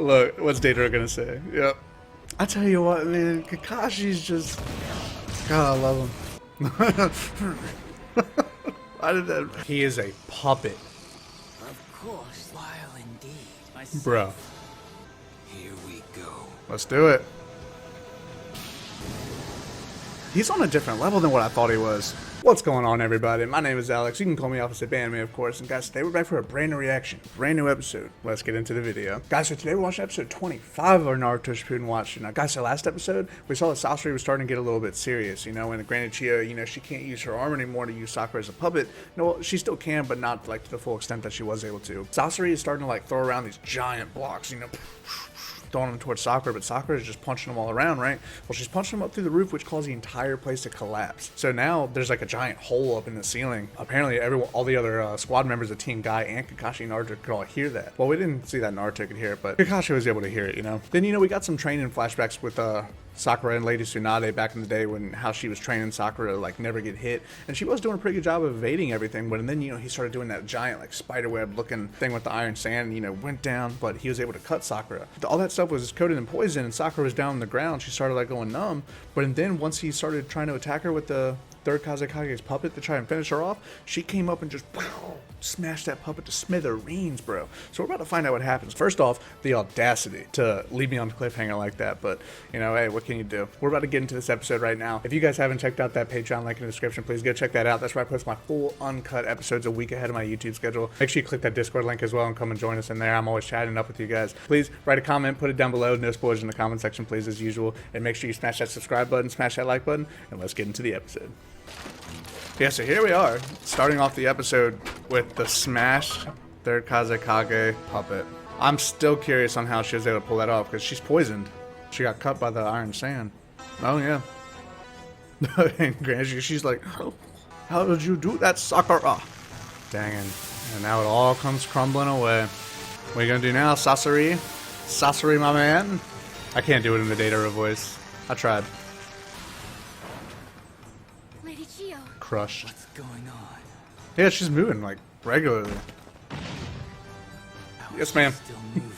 Look, what's Deidara gonna say? Yep. I tell you what, man, Kakashi's just... God, I love him. Why did that... He is a puppet. Of course, while indeed. Bro. Here we go. Let's do it. He's on a different level than what I thought he was. What's going on, everybody? My name is Alex. You can call me Opposite Bandman, of course. And guys, today we're back for a brand new reaction. Brand new episode. Let's get into the video. Guys, so today we're watching episode 25 of our Naruto Shippuden watch. Now, guys, so last episode, we saw that Sasori was starting to get a little bit serious, you know, and granted, she can't use her arm anymore to use Sakura as a puppet. No, she still can, but not, like, to the full extent that she was able to. Sasori is starting to, like, throw around these giant blocks, you know, throwing them towards Sakura, but Sakura is just punching them all around, right? Well, she's punching them up through the roof, which caused the entire place to collapse. So now there's like a giant hole up in the ceiling. Apparently, all the other squad members of Team Guy and Kakashi and Naruto could all hear that. Well, we didn't see that Naruto could hear it, but Kakashi was able to hear it, you know? Then, you know, we got some training flashbacks with Sakura and Lady Tsunade back in the day when how she was training Sakura to like never get hit, and she was doing a pretty good job of evading everything, but then, you know, he started doing that giant like spiderweb looking thing with the iron sand, and, you know, went down, but he was able to cut Sakura. All that stuff was coated in poison, and Sakura was down on the ground. She started like going numb, but then once he started trying to attack her with the third Kazekage's puppet to try and finish her off, she came up and just smashed that puppet to smithereens, bro. So we're about to find out what happens. First off, the audacity to leave me on the cliffhanger like that, but, you know, hey, what can you do? We're about to get into this episode right now. If you guys haven't checked out that Patreon link in the description, please go check that out. That's where I post my full uncut episodes a week ahead of my YouTube schedule. Make sure you click that Discord link as well and come and join us in there. I'm always chatting up with you guys. Please write a comment, put it down below. No spoilers in the comment section, please, as usual. And make sure you smash that subscribe button, smash that like button, and let's get into the episode. Yeah, so here we are, starting off the episode with the smashed third Kazekage puppet. I'm still curious on how she was able to pull that off, because she's poisoned. She got cut by the iron sand. Oh, yeah. And granted, she's like, how did you do that, Sakura? Dang it. And now it all comes crumbling away. What are you going to do now, Sasori? Sasori, my man? I can't do it in the Deidara voice. I tried. Crushed. What's going on? Yeah, she's moving like regularly. Yes, ma'am. Still moving.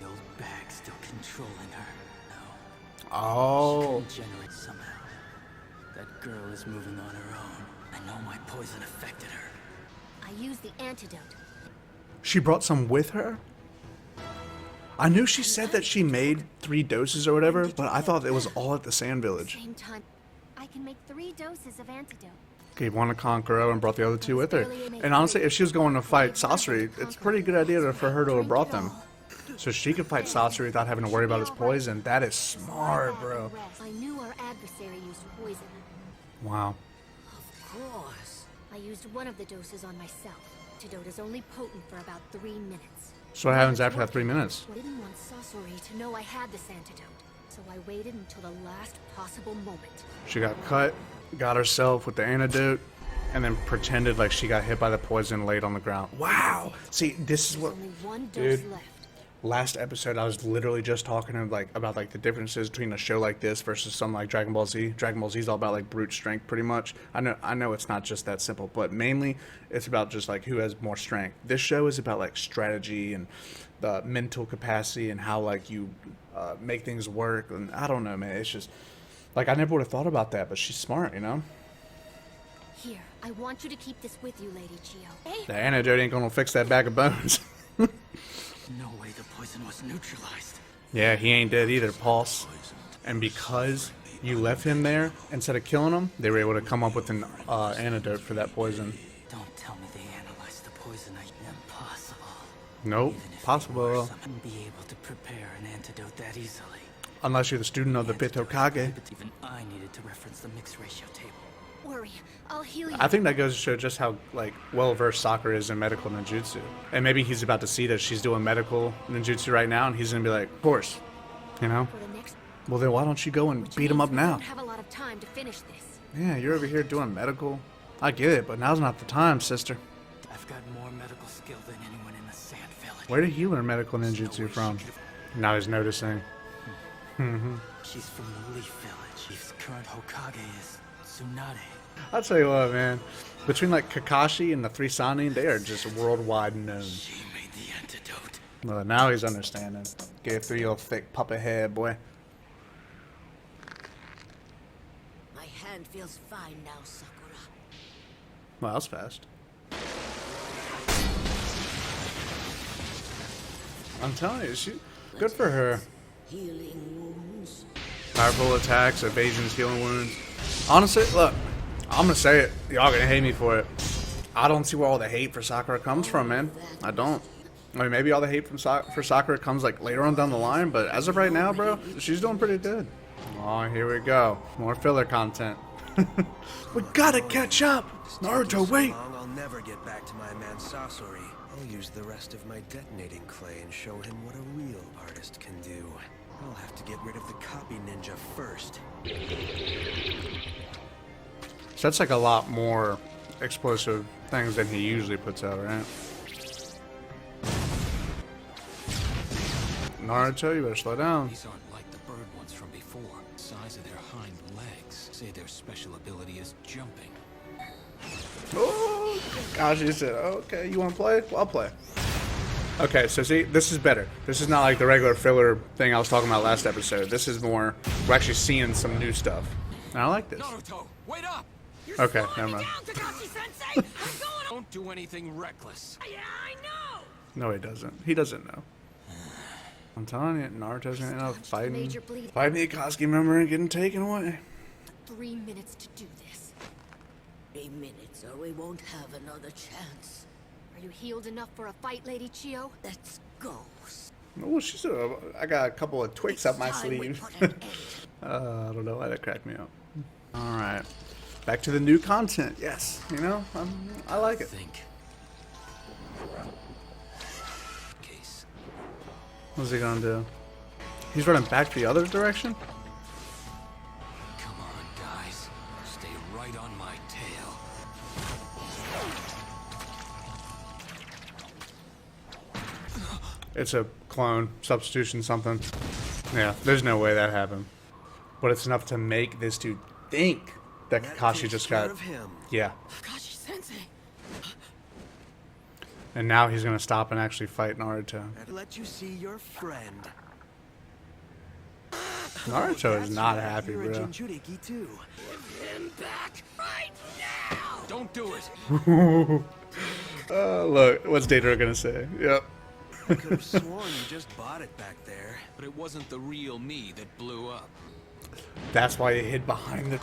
The old bag still controlling her. No. Oh. She can generate somehow. That girl is moving on her own. I know my poison affected her. I used the antidote. She brought some with her? I knew she said that she made 3 doses or whatever, but I thought it was all at the Sand Village. Same time, I can make 3 doses of antidote. Gave one to Kankuro and brought the other 2 with her. And honestly, if she was going to fight Sasori, it's a pretty good idea for her to have brought them. So she could fight Sasori without having to worry about his poison. That is smart, bro. I knew our adversary used poison. Wow. Of course. I used one of the doses on myself. Antidote is only potent for about 3 minutes. So what happens after that 3 minutes? I didn't want Sasori to know I had this antidote, so I waited until the last possible moment. She got cut, got herself with the antidote, and then pretended like she got hit by the poison, laid on the ground. Wow. See, this is what, Only one dose dude. left. Last episode, I was literally just talking to about like the differences between a show like this versus something like Dragon Ball Z. Dragon Ball Z is all about like brute strength, pretty much. I know it's not just that simple, but mainly it's about just like who has more strength. This show is about like strategy and the mental capacity and how like you make things work. And I don't know, man. It's just like I never would have thought about that, but she's smart, you know. Here, I want you to keep this with you, Lady Chio. Hey. The antidote ain't gonna fix that bag of bones. No way the poison was neutralized. Yeah, he ain't dead either, Pulse. And because you left him there, instead of killing him, they were able to come up with an antidote for that poison. Don't tell me they analyzed the poison. Impossible. Nope, possible. I wouldn't be able to prepare an antidote that easily. Unless you're the student of the 5th Hokage. Even I needed to reference the mixed ratio table. Worry, I'll heal you. I think that goes to show just how like well-versed Sakura is in medical ninjutsu. And maybe he's about to see that she's doing medical ninjutsu right now, and he's gonna be like, of course, you know? For the next, Well, then why don't you go and beat him up we now? don't have a lot of time to finish this. Yeah, you're over here doing medical. I get it, but now's not the time, sister. I've got more medical skill than anyone in the Sand Village. Where did he learn medical ninjutsu from? Now he's noticing. She's from the Leaf Village. His current Hokage is Tsunade. I'll tell you what, man. Between like Kakashi and the 3 Sanin, they are just worldwide known. She made the antidote. Well, now he's understanding. Gave 3 little thick puppet head, boy. My hand feels fine now, Sakura. Well, that was fast. I'm telling you, she good for her. Healing wounds. Powerful attacks, evasions, healing wounds. Honestly, look, I'm gonna say it. Y'all gonna hate me for it. I don't see where all the hate for Sakura comes from, man. I don't. I mean, maybe all the hate from for Sakura comes like later on down the line, but as of right now, bro, she's doing pretty good. Oh, here we go. More filler content. We gotta catch up. Naruto, wait. I'll never get back to my man Sasori. I'll use the rest of my detonating clay and show him what a real artist can do. I'll have to get rid of the copy ninja first. So that's like a lot more explosive things than he usually puts out, right? Naruto, you better slow down. These aren't like the bird ones from before. Size of their hind legs. Say their special ability is jumping. Oh, gosh, you said, okay, you want to play? Well, I'll play. Okay, so see, this is better. This is not like the regular filler thing I was talking about last episode. This is more, we're actually seeing some new stuff. And I like this. Naruto, wait up! Okay, never mind. Don't do anything reckless. Yeah, I know. No, he doesn't. He doesn't know. I'm telling you, Naruto's gonna end up fighting the Akatsuki member and getting taken away. 3 minutes to do this. 3 minutes or we won't have another chance. Are you healed enough for a fight, Lady Chio? Let's go. Oh, I got a couple of twigs up my sleeve. I don't know why that cracked me up. All right, back to the new content. Yes, you know, I like it. Think. Case. What's he gonna do? He's running back the other direction? Come on, guys. Stay right on my tail. It's a clone, substitution, something. Yeah, there's no way that happened. But it's enough to make this dude think that Kakashi just got... Yeah. Kakashi Sensei. And now he's gonna stop and actually fight Naruto. I'd let you see your friend. Naruto is not happy, You're a bro. Jinchuriki too. Give him back right now. Don't do it. Look, what's Deidara gonna say? Yep. I could have sworn you just bought it back there. But it wasn't the real me that blew up. That's why he hid behind it.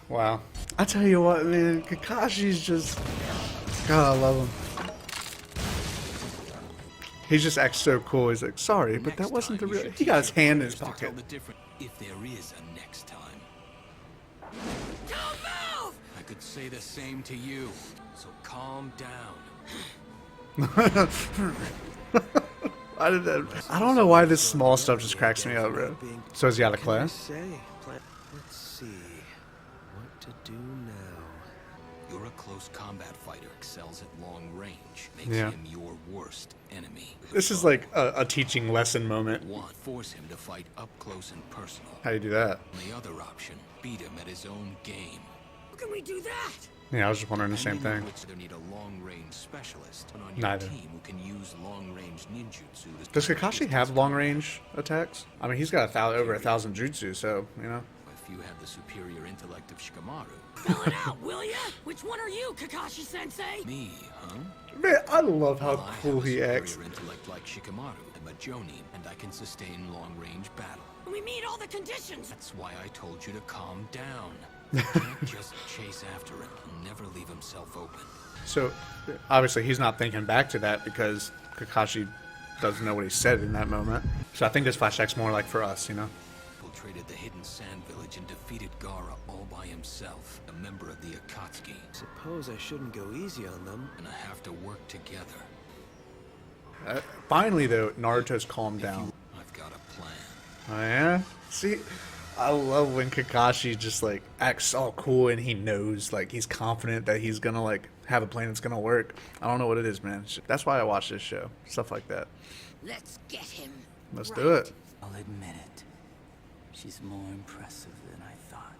Wow. I tell you what, man, Kakashi's just... God, I love him. He just acts so cool. He's like, sorry, but that wasn't the real... He got his hand in his pocket. If there is a next time. Don't move! I could say the same to you. So calm down. Why did that... I don't know why this small stuff just cracks me up, bro. So is he out of class? Let's see. What to do now? You're a close combat fighter, excels at long range, makes Yeah. him your worst enemy. This is like a teaching lesson moment. One, force him to fight up close and personal. How do you do that? The other option, beat him at his own game. How can we do that? Yeah, I was just wondering the same thing. Which they need a long-range specialist on your Neither. team who can use long-range ninjutsu. Does Kakashi have long-range attacks? I mean, he's got over 1,000 jutsu, so, you know. If you have the superior intellect of Shikamaru. Spell it out, will ya? Which one are you, Kakashi Sensei? Me, huh? Man, I love how Well, I cool have a he acts. superior intellect like Shikamaru. I'm a Jonin, and I can sustain long-range battle. We meet all the conditions. That's why I told you to calm down. You can't just chase after him. He'll never leave himself open. So, obviously, he's not thinking back to that because Kakashi doesn't know what he said in that moment. So I think this flashback's more like for us, you know? Infiltrated the hidden sand village and defeated Gaara all by himself, a member of the Akatsuki. Suppose I shouldn't go easy on them. And I have to work together. Finally, though, Naruto's calmed down. I've got a plan. Oh, yeah? See, I love when Kakashi just, like, acts all cool and he knows, like, he's confident that he's gonna, like, have a plan that's gonna work. I don't know what it is, man. That's why I watch this show. Stuff like that. Let's get him. Let's do it. I'll admit it. She's more impressive than I thought.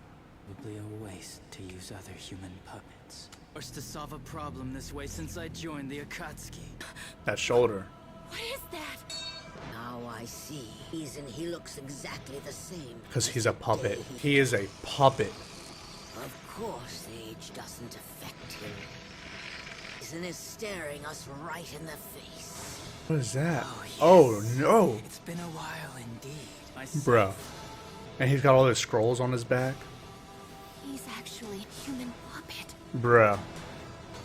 Probably a waste to use other human puppets. Forced to solve a problem this way since I joined the Akatsuki. That shoulder. What is that? Now I see. Reason he looks exactly the same. Because he's a puppet. He is a puppet. Of course age doesn't affect him. Reason is staring us right in the face. What is that? Oh, yes. Oh no. It's been a while indeed. Bro. And he's got all those scrolls on his back. He's actually a human puppet. Bro.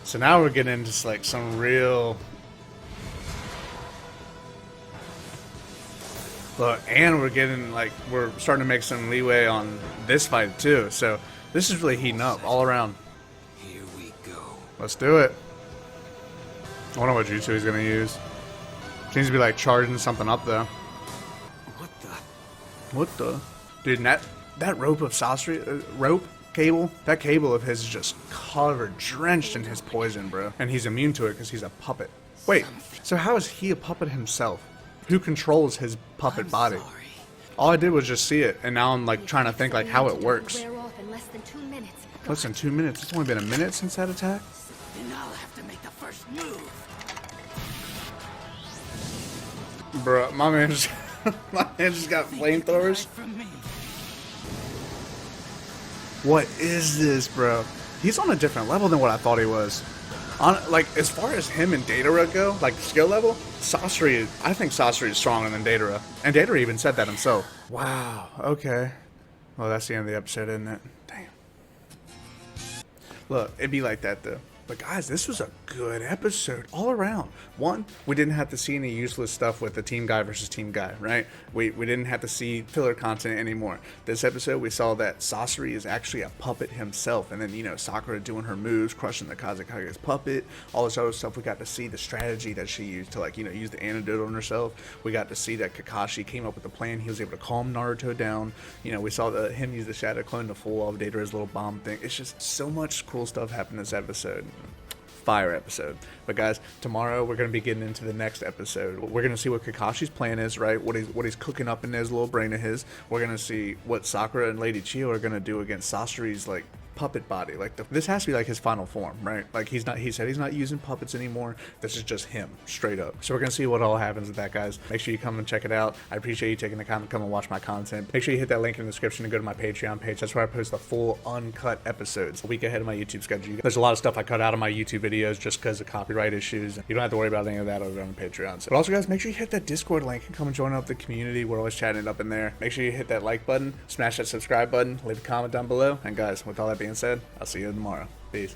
So now we're getting into like some real... Look, and we're getting like, we're starting to make some leeway on this fight too. So this is really heating up all around. Here we go. Let's do it. I wonder what jutsu he's gonna use. Seems to be like charging something up though. What the? What the? Dude, and that rope of Sasori, that cable of his is just covered, drenched in his poison, bro. And he's immune to it because he's a puppet. Wait, so how is he a puppet himself? Who controls his puppet body? Sorry. All I did was just see it, and now I'm like trying to think like how it works. Wear off in less than 2 minutes. Less than 2 minutes? It's only been a minute since that attack? Then I'll have to make the first move. Bro, my man just got flamethrowers. From me. What is this, bro? He's on a different level than what I thought he was. Like, as far as him and Datara go, like, skill level, I think Sasori is stronger than Datara. And Datara even said that himself. Wow, okay. Well, that's the end of the episode, isn't it? Damn. Look, it'd be like that, though. But guys, this was a good episode all around. One, we didn't have to see any useless stuff with the team guy versus team guy, right? We didn't have to see filler content anymore. This episode, we saw that Sasori is actually a puppet himself. And then, you know, Sakura doing her moves, crushing the Kazekage's puppet, all this other stuff. We got to see the strategy that she used to, like, you know, use the antidote on herself. We got to see that Kakashi came up with a plan. He was able to calm Naruto down. You know, we saw him use the shadow clone to fool off Datara's little bomb thing. It's just so much cool stuff happened this episode. Fire episode. But guys, tomorrow we're going to be getting into the next episode. We're going to see what Kakashi's plan is, right? What he's cooking up in his little brain of his. We're going to see what Sakura and Lady Chiyo are going to do against Sasori's like puppet body. Like this has to be like his final form, right? Like he said he's not using puppets anymore. This is just him straight up. So we're gonna see what all happens with that, guys. Make sure you come and check it out. I appreciate you taking the time to come and watch my content. Make sure you hit that link in the description and go to my Patreon page. That's where I post the full uncut episodes a week ahead of my YouTube schedule. There's a lot of stuff I cut out of my YouTube videos just because of copyright issues. You don't have to worry about any of that over on Patreon. But also, guys, make sure you hit that Discord link and come and join up the community. We're always chatting it up in there. Make sure you hit that like button, smash that subscribe button, leave a comment down below. And guys, with all that being said, I'll see you tomorrow. Peace.